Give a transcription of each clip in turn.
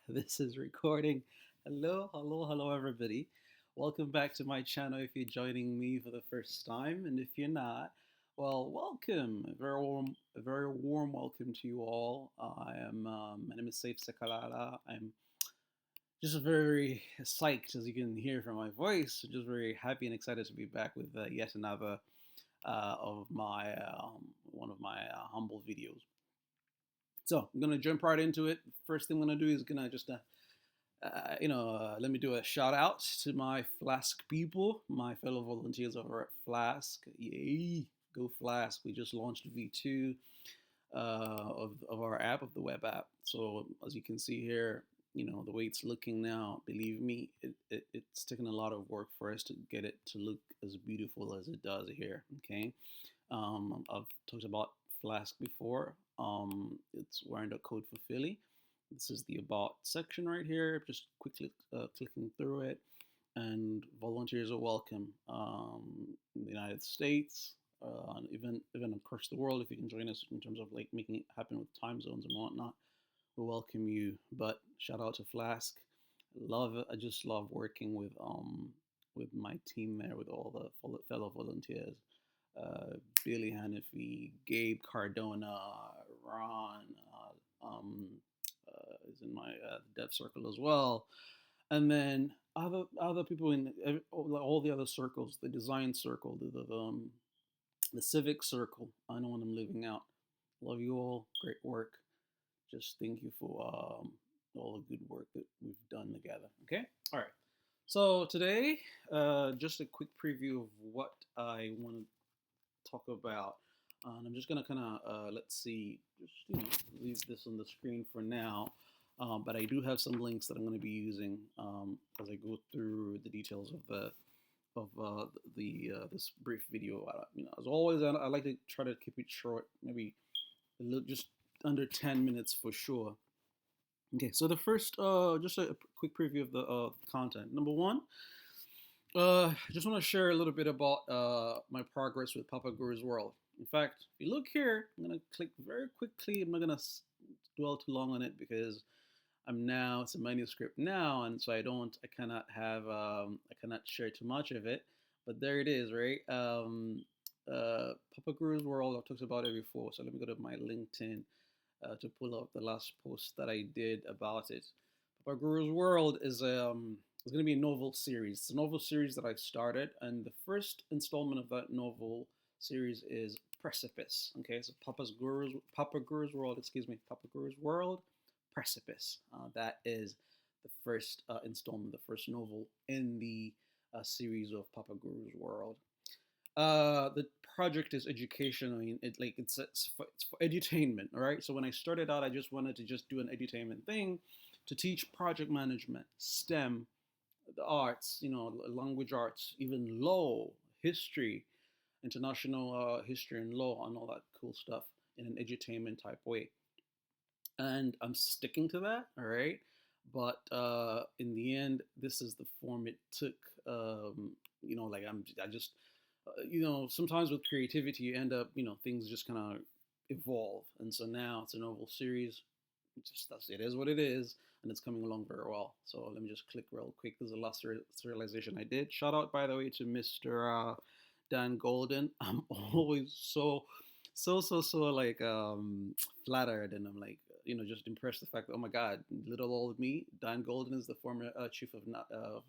This is recording. Hello, hello, hello, everybody. Welcome back to my channel if you're joining me for the first time. And if you're not, well, welcome. A very warm welcome to you all. My name is Saif Sekalala. I'm just very psyched, as you can hear from my voice. Just very happy and excited to be back with yet another of my one of my humble videos. So I'm gonna jump right into it. First thing I'm gonna do is gonna just let me do a shout out to my Flask people, my fellow volunteers over at Flask. Yay, go Flask! We just launched V2 of our app, of the web app. So as you can see here, the way it's looking now, believe me, it's taken a lot of work for us to get it to look as beautiful as it does here. Okay, I've talked about Flask before. It's wearing the code for Philly. This is the about section right here. Just quickly clicking through it, and volunteers are welcome in the United States, and even across the world. If you can join us in terms of like making it happen with time zones and whatnot, we welcome you. But shout out to Flask. Love it. I just love working with my team there, with all the fellow volunteers. Billy Hanafi, Gabe Cardona, Ron, is in my dev circle as well, and then other people in all the other circles, the design circle, the civic circle. I know when I'm leaving out. Love you all. Great work. Just thank you for all the good work that we've done together. Okay. All right. So today, just a quick preview of what I want to talk about. And I'm just gonna kind of let's see, just leave this on the screen for now. But I do have some links that I'm going to be using as I go through the details of the this brief video. As always, I like to try to keep it short, maybe just under 10 minutes for sure. Okay, so the first, just a quick preview of the content. Number one, I just want to share a little bit about my progress with Papa Guru's World. In fact, if you look here, I'm going to click very quickly. I'm not going to dwell too long on it because it's a manuscript now, and so I cannot share too much of it. But there it is, right? Papa Guru's World, I've talked about it before, so let me go to my LinkedIn to pull up the last post that I did about it. Papa Guru's World is it's going to be a novel series. It's a novel series that I started, and the first installment of that novel series is Precipice. Okay, so Papa Guru's World, Papa Guru's World, Precipice. That is the first installment, the first novel in the series of Papa Guru's World. The project is education. I mean, it's for edutainment. All right. So when I started out, I just wanted to just do an edutainment thing to teach project management, STEM, the arts, language arts, even law, history, international history and law, and all that cool stuff in an edutainment type way. And I'm sticking to that, all right. But in the end, this is the form it took. I just, sometimes with creativity, you end up, things just kind of evolve, and so now it's a novel series. It is what it is, and it's coming along very well. So let me just click real quick. This is the last serialization I did. Shout out, by the way, to Mr. Dan Golden. I'm always so like flattered, and I'm like, just impressed the fact that, oh my God, little old me. Dan Golden is the former chief of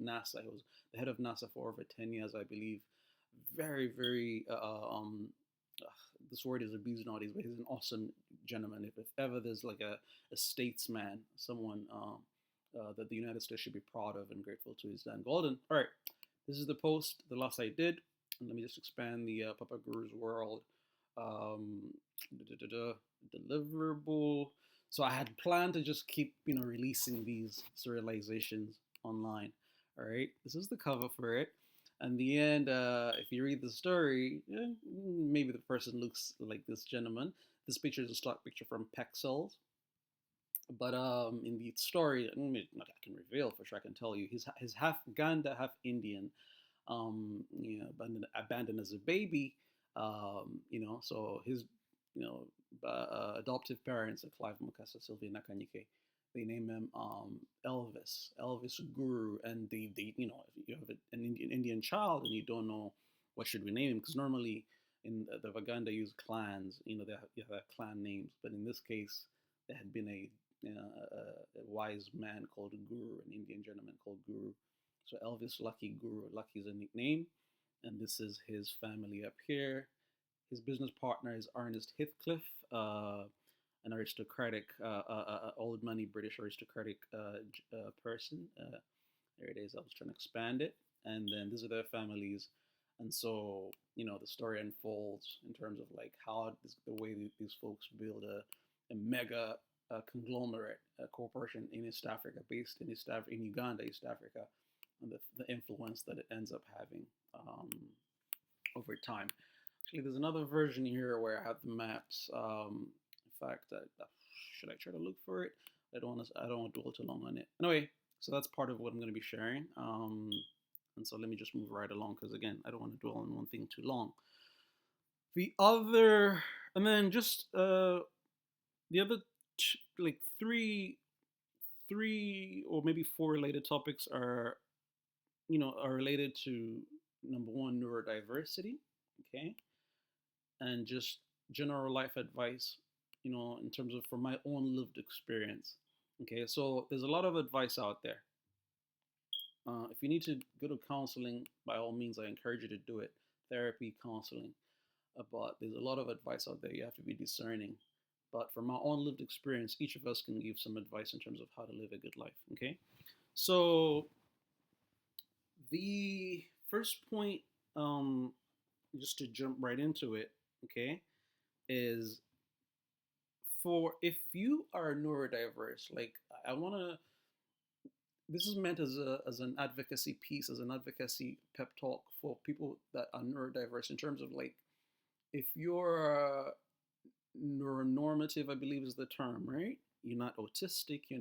NASA. He was the head of NASA for over 10 years, I believe. Very, very this word is abused nowadays, but he's an awesome gentleman. If ever there's like a statesman, someone that the United States should be proud of and grateful to, is Dan Golden. All right, this is the post, the last I did. And let me just expand the Papa Guru's World deliverable. So I had planned to just keep, releasing these serializations online. All right, this is the cover for it. And the end, if you read the story, maybe the person looks like this gentleman. This picture is a stock picture from Pexels. But in the story, I can reveal for sure. I can tell you, he's half Uganda, half Indian. Abandoned as a baby. So his adoptive parents are Clive Mukasa, Sylvia Nakanyike. they name him Elvis Guru, and they if you have an Indian child and you don't know what should we name him, because normally in the Uganda use clans, you have clan names, but in this case there had been a wise man called Guru, an Indian gentleman called Guru. So Elvis Lucky Guru, Lucky is a nickname, and this is his family up here. His business partner is Ernest Heathcliff, an aristocratic, old money British aristocratic person. There it is. I was trying to expand it, and then these are their families, and so the story unfolds in terms of like how the way these folks build a mega conglomerate, a corporation in East Africa, based in in Uganda, East Africa, and the influence that it ends up having over time. Actually, there's another version here where I have the maps. In fact, should I try to look for it? I don't want to dwell too long on it. Anyway, so that's part of what I'm going to be sharing. And so let me just move right along because again, I don't want to dwell on one thing too long. The other, and then just the other, like three or maybe four related topics are related to number one, neurodiversity, okay, and just general life advice, in terms of from my own lived experience. Okay, so there's a lot of advice out there. If you need to go to counseling, by all means, I encourage you to do it. Therapy, counseling. But there's a lot of advice out there. You have to be discerning. But from my own lived experience, each of us can give some advice in terms of how to live a good life. Okay, so the first point, just to jump right into it, okay, is for if you are neurodiverse, like I want to, this is meant as an advocacy piece, as an advocacy pep talk for people that are neurodiverse in terms of like, if you're neuronormative, I believe is the term, right? You're not autistic, you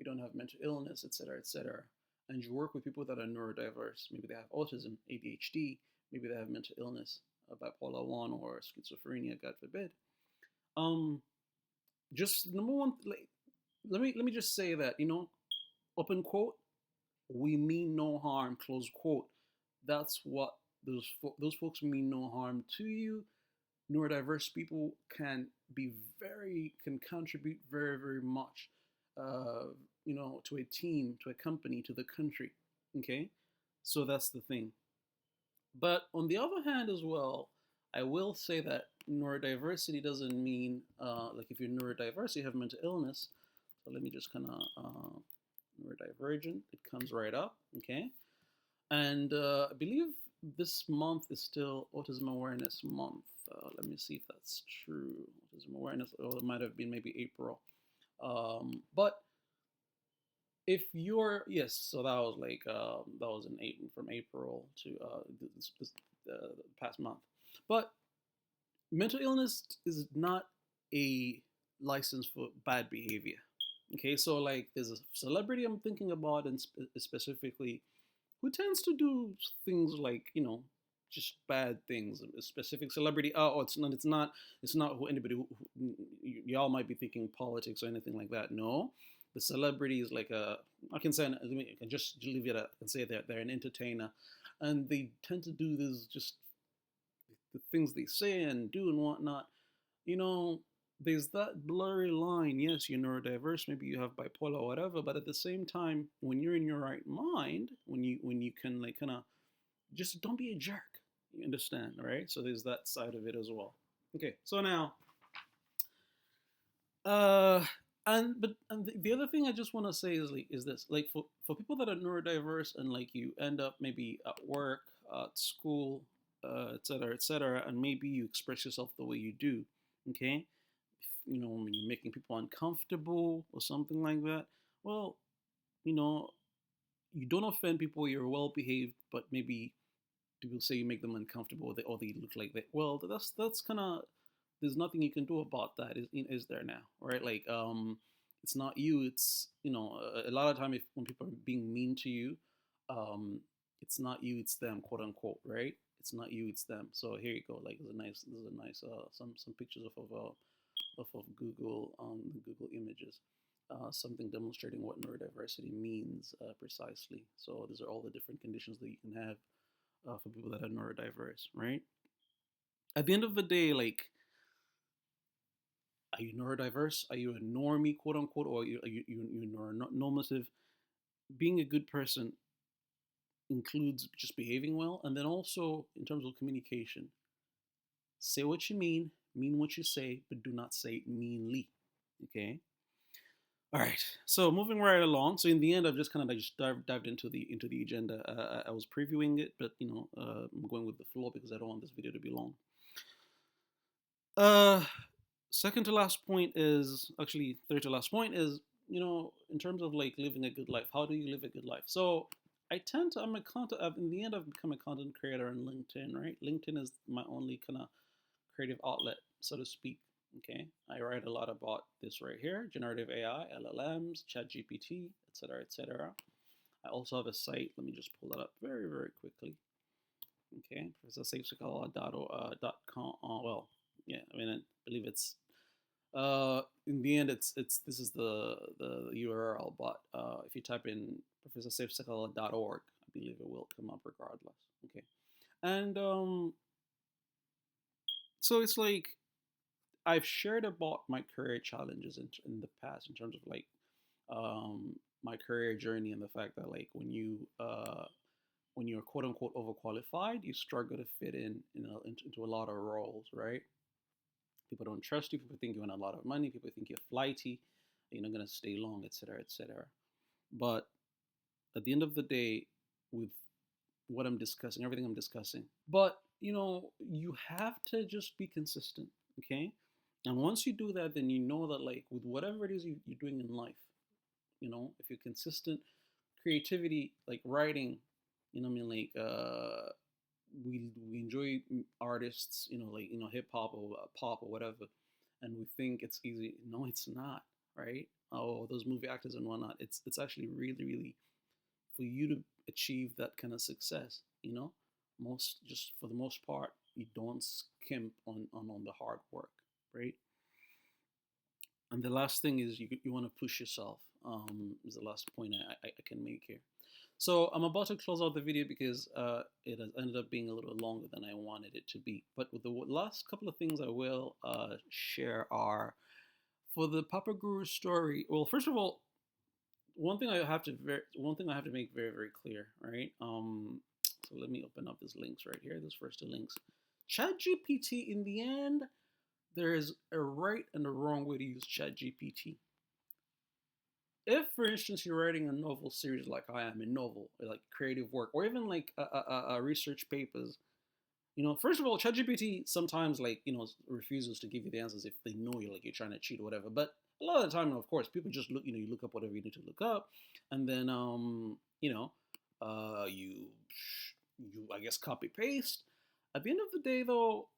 don't have mental illness, etc., and you work with people that are neurodiverse. Maybe they have autism, ADHD, maybe they have mental illness, bipolar one or schizophrenia, God forbid. Just number one, like, let me just say that open quote, we mean no harm, close quote. That's what those folks mean no harm to you. Neurodiverse people can contribute very, very much, to a team, to a company, to the country. Okay, so that's the thing. But on the other hand, as well, I will say that neurodiversity doesn't mean like if you're neurodiverse, you have mental illness. So let me just kind of neurodivergent. It comes right up. Okay, and I believe this month is still Autism Awareness Month. Let me see if that's true. Autism Awareness, or it might have been maybe April. But if you're, yes, so that was like that was from April to the past month. But mental illness is not a license for bad behavior. Okay, so like there's a celebrity I'm thinking about, and specifically, who tends to do things like just bad things. A specific celebrity. Oh, it's not who anybody. Y'all might be thinking politics or anything like that. No, the celebrity is like I can say, I can just leave it at and say that they're an entertainer, and they tend to do this, just the things they say and do and whatnot. There's that blurry line. Yes, you're neurodiverse, maybe you have bipolar or whatever, but at the same time, when you're in your right mind, when you can like kind of just don't be a jerk. You understand, right? So there's that side of it as well. Okay, so now, and the other thing I just want to say is this, like for people that are neurodiverse and like you end up maybe at work, at school, etc., and maybe you express yourself the way you do, okay? When you're making people uncomfortable or something like that, well, you know, you don't offend people, you're well behaved, but maybe people say you make them uncomfortable, or they look like that. Well, that's kind of, there's nothing you can do about that. Is there now, right? Like, it's not you. It's a lot of time if when people are being mean to you, it's not you, it's them, quote unquote, right? It's not you, it's them. So here you go. Like, this is a nice some pictures of Google, Google Images. something demonstrating what neurodiversity means precisely. So these are all the different conditions that you can have for people that are neurodiverse, right? At the end of the day, like, are you neurodiverse? Are you a normie, quote unquote, or are you neuronormative? Being a good person includes just behaving well, and then also in terms of communication, say what you mean what you say, but do not say it meanly. Okay. All right. So moving right along. So in the end, I've just kind of like just dived into the agenda. I was previewing it, but I'm going with the flow because I don't want this video to be long. Uh, Second to last point is actually third to last point is in terms of like living a good life. How do you live a good life? So I'm a content. In the end, I've become a content creator on LinkedIn. Right, LinkedIn is my only kind of creative outlet, so to speak. Okay, I write a lot about this right here: generative AI, LLMs, ChatGPT, etc., etc. I also have a site. Let me just pull that up very, very quickly. Okay, professorsafesecala.com. Well, yeah, I mean, I believe it's in the end, it's this is the URL, but if you type in professorsafesecala.org, I believe it will come up regardless. Okay, and so it's like I've shared about my career challenges in the past in terms of like my career journey and the fact that like when you're quote unquote overqualified, you struggle to fit into a lot of roles, right? People don't trust you. People think you want a lot of money. People think you're flighty. You're not gonna stay long, etc., etc. But at the end of the day, with what I'm discussing, everything I'm discussing, but you have to just be consistent, okay? And once you do that, then you know that like with whatever it is you're doing in life, if you're consistent, creativity, like writing, I mean, like we enjoy artists, like hip hop or pop or whatever, and we think it's easy. No, it's not, right? Oh, those movie actors and whatnot. It's actually really, really for you to achieve that kind of success. Just for the most part, you don't skimp on the hard work, right? And the last thing is you want to push yourself. Is the last point I can make here. So I'm about to close out the video because it has ended up being a little longer than I wanted it to be. But with the last couple of things I will share are for the Papa Guru story. Well, first of all, one thing I have to make very, very clear, right? So let me open up these links right here. This first two links. ChatGPT, in the end, there is a right and a wrong way to use ChatGPT. If, for instance, you're writing a novel series like I am, a novel, like creative work, or even like a research papers, first of all, ChatGPT sometimes like refuses to give you the answers if they know you're trying to cheat or whatever. But a lot of the time, of course, people just look, you look up whatever you need to look up, and then you I guess copy paste. At the end of the day, though,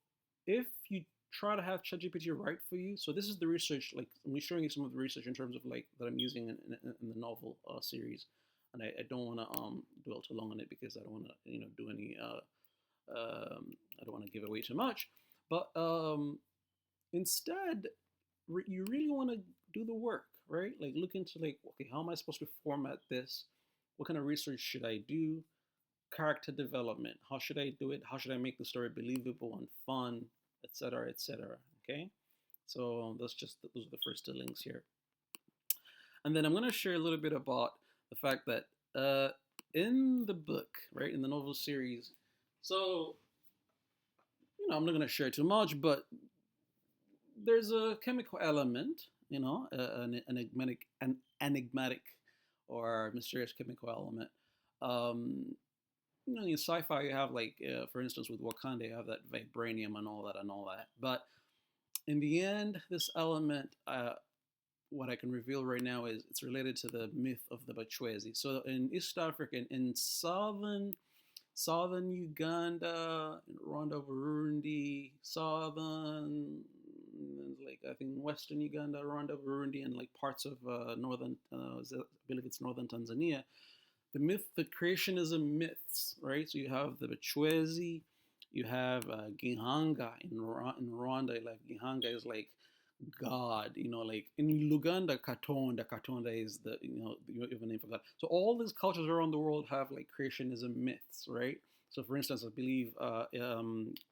if you try to have ChatGPT write for you, so this is the research. Like I'm showing you some of the research in terms of like that I'm using in the novel series, and I don't want to dwell too long on it because I don't want to do any I don't want to give away too much, but instead, you really want to do the work, right? Like look into like, okay, how am I supposed to format this? What kind of research should I do? Character development. How should I do it? How should I make the story believable and fun, etc., etc. Okay, so those are the first two links here, and then I'm going to share a little bit about the fact that in the book, right, in the novel series, so I'm not going to share too much, but there's a chemical element, an enigmatic or mysterious chemical element. In sci-fi, you have like, for instance, with Wakanda, you have that vibranium and all that. But in the end, this element, what I can reveal right now is it's related to the myth of the Bachwezi. So in East Africa, in southern Uganda, Rwanda-Burundi, southern, like I think western Uganda, Rwanda-Burundi, and like parts of northern, I believe it's northern Tanzania. The creationism myths, right? So you have the Bachwezi, you have Gihanga in Rwanda. Like Gihanga is like God, like in Uganda, Katonda is the you have a name for God. So all these cultures around the world have like creationism myths, right? So for instance, I believe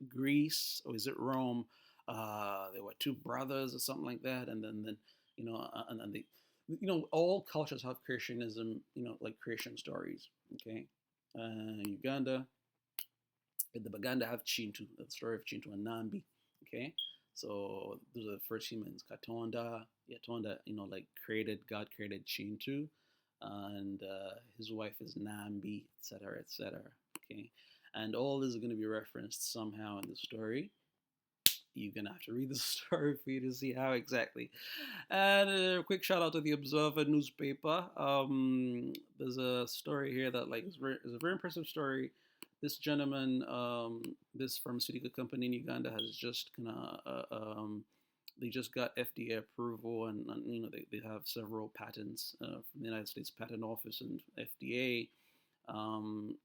Greece, or is it Rome? There were two brothers or something like that, and then and then they, all cultures have creationism, like creation stories. Okay, Uganda, the Baganda have Chintu, the story of Chintu and Nambi. Okay, so those are the first humans. Katonda, yeah, Tonda, like created, God created Chintu, and his wife is Nambi, etc., etc. Okay, and all this is going to be referenced somehow in the story. You're gonna have to read the story for you to see how exactly. And a quick shout out to the Observer newspaper. There's a story here that is a very impressive story. This gentleman, this pharmaceutical company in Uganda has just kind of they just got FDA approval, and they have several patents from the United States Patent Office and FDA.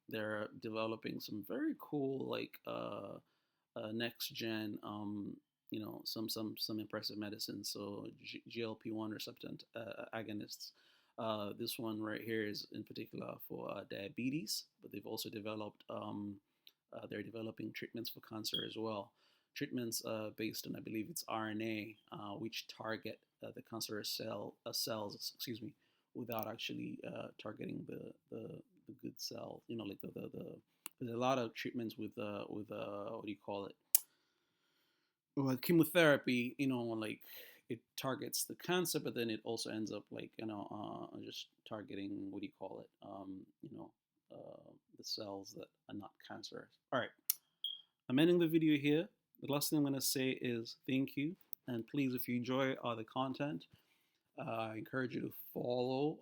They're developing some very cool next gen some impressive medicines. So GLP-1 receptor agonists. This one right here is in particular for diabetes, but they've also developed they're developing treatments for cancer as well. Treatments based on, I believe it's RNA, which target the cancerous cells, excuse me, without actually targeting the good cells. Like there's a lot of treatments with what do you call it? Well, chemotherapy, like it targets the cancer, but then it also ends up like just targeting, what do you call it? The cells that are not cancerous. All right, I'm ending the video here. The last thing I'm gonna say is thank you, and please, if you enjoy the content, I encourage you to follow.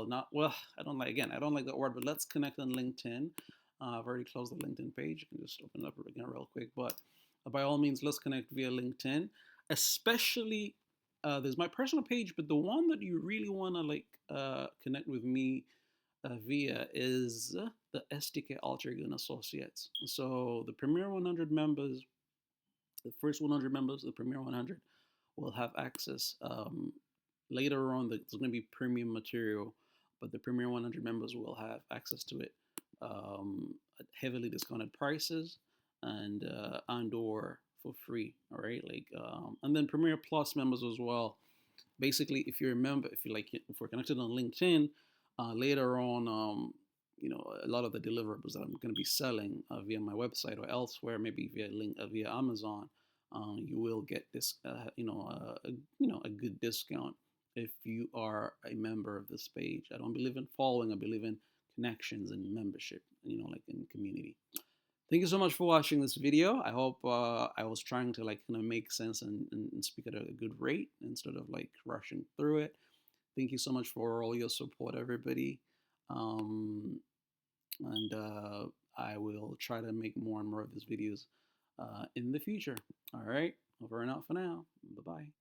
Not well. I don't like that word, but let's connect on LinkedIn. I've already closed the LinkedIn page. I can just open it up again real quick. But by all means, let's connect via LinkedIn. Especially, there's my personal page, but the one that you really want to connect with me via is the STK Alter Ego and Associates. So the Premier 100 members, the first 100 members of the Premier 100 will have access. Later on, there's going to be premium material, but the Premier 100 members will have access to it at heavily discounted prices and or for free. All right, and then Premier Plus members as well. Basically, if you're a member, if we're connected on LinkedIn, later on, a lot of the deliverables that I'm going to be selling via my website or elsewhere, maybe via Amazon, you will get this, a good discount if you are a member of this page. I don't believe in following. I believe in connections and membership, like in community. Thank you so much for watching this video. I hope I was trying to make sense and speak at a good rate instead of rushing through it. Thank you so much for all your support, everybody. And I will try to make more and more of these videos in the future. All right, over and out for now. Bye-bye.